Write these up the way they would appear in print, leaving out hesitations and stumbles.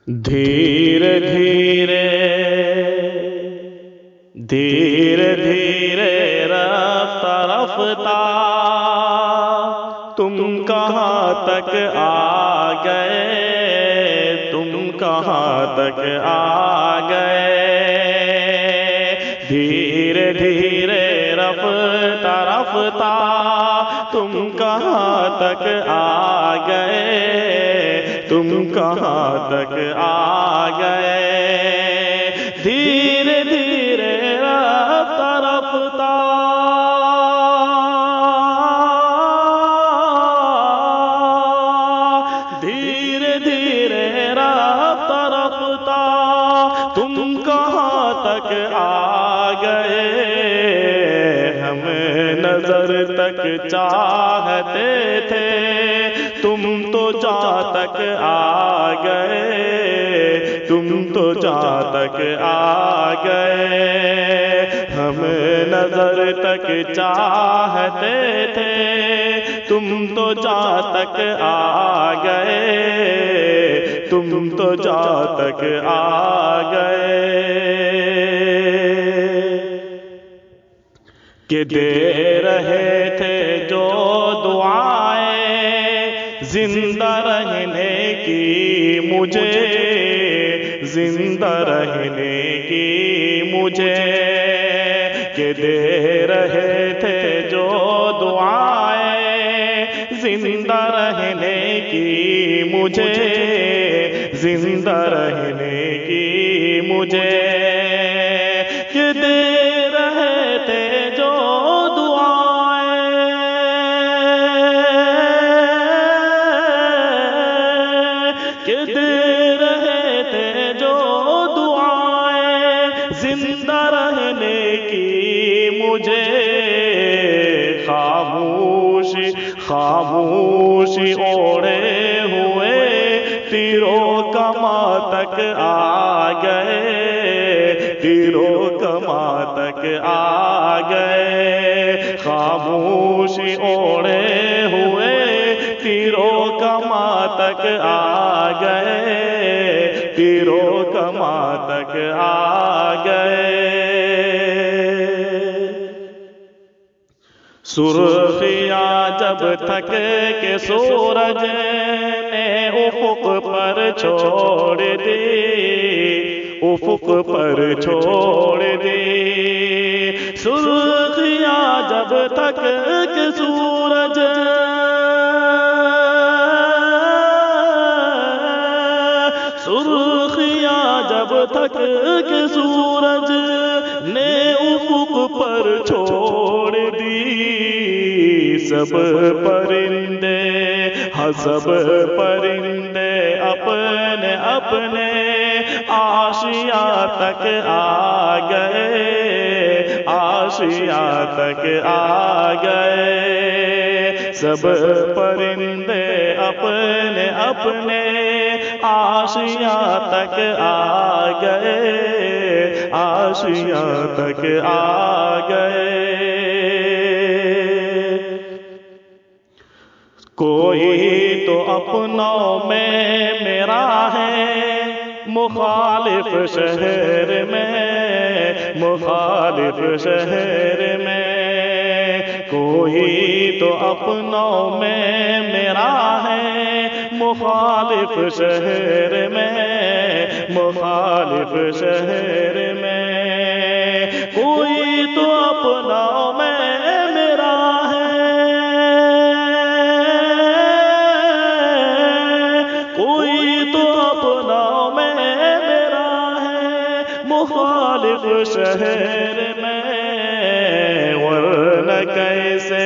دھیرے دھیرے دھیرے دھیرے رفتہ رفتہ تم کہاں تک آ گئے، تم کہاں تک آ گئے۔ دھیرے دھیرے رفتہ رفتہ تم کہاں تک آ گئے، تم کہاں تک آ گئے۔ دھیرے دھیرے رفتہ رفتہ دھیرے دھیرے رفتہ رفتہ تم کہاں تک آ گئے۔ ہم نظر تک چاہتے تھے، تم تو جا تک آ گئے، تم تو جا تک آ گئے۔ ہم نظر تک چاہتے تھے، تم تو جا تک آ گئے، تم تو جا تک آ گئے۔ کہ دے رہے تھے جو دعائیں زندہ رہنے کی مجھے، زندہ رہنے کی مجھے۔ کہ دے رہے تھے جو دعائیں زندہ رہنے کی مجھے، زندہ رہنے کی مجھے۔ کہ دے رہے تھے جو دعائیں، کہ دے رہے تھے جو دعائیں زندہ رہنے کی مجھے۔ خاموشی خاموشی اوڑے ہوئے تیروں کماں تک آ گئے، تیروں کماں تک آ گئے۔ خاموشی اوڑے ہوئے تیروں کماں تک آ گئے، تیروں کماں تک آ گئے۔ سرخیاں جب تھک کے سورج نے افق پر چھوڑ دی، افق پر چھوڑ دی۔ سرخیاں جب تھک کے سورج سرخیاں جب تھک کے سورج نے افق پر چھوڑ دی۔ سب پرندے سب پرندے اپنے اپنے آشیاں تک آ گئے، آشیاں تک آ گئے۔ سب پرندے اپنے اپنے آشیاں تک آ گئے، آشیاں تک آ گئے۔ کوئی تو اپنوں میں میرا ہے، مخالف شہر میں، مخالف شہر میں۔ کوئی تو اپنوں میں میرا ہے، مخالف شہر میں، مخالف شہر میں۔ کوئی تو اپنوں میں میرا ہے، کوئی تو اپنوں میں میرا ہے، مخالف شہر میں۔ ورنہ کیسے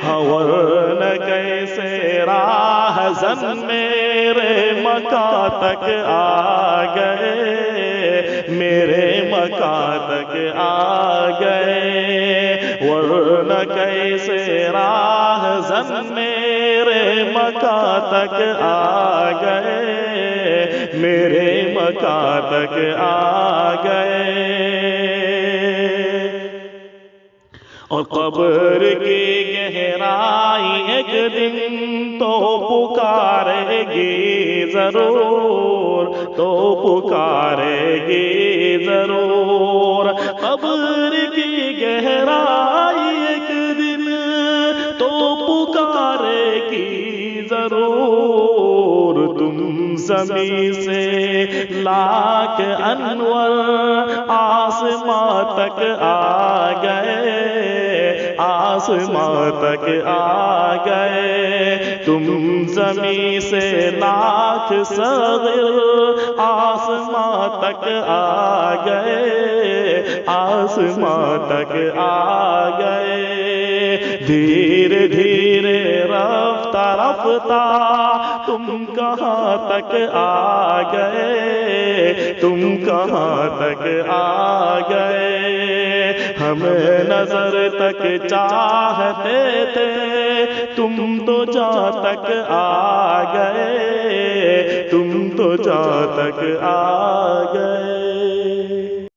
ورنہ کیسے راہ زن میرے مکاں تک آ گئے، میرے مکاں تک آ گئے۔ ورنہ کیسے راہ زن میرے مکاں تک آ گئے، میرے مکاں تک آ گئے۔ اور قبر کی گہرائی ایک دن تو پکارے گی ضرور، تو پکارے گی ضرور، قبر کی گہرائی ایک دن تو پکارے گی ضرور۔ تم زمین سے لاکھ انور آسماں تک آ گئے، آسماں تک آ گئے۔ تم زمین سے لاکھ صغیر آسماں تک آ گئے، آسماں تک آ گئے۔ دھیرے دھیرے رفتہ رفتہ تم کہاں تک آ گئے، تم کہاں تک آ گئے۔ ہم نظر تک چاہتے تھے، تم تو جا تک آ گئے، تم تو جا تک آ گئے۔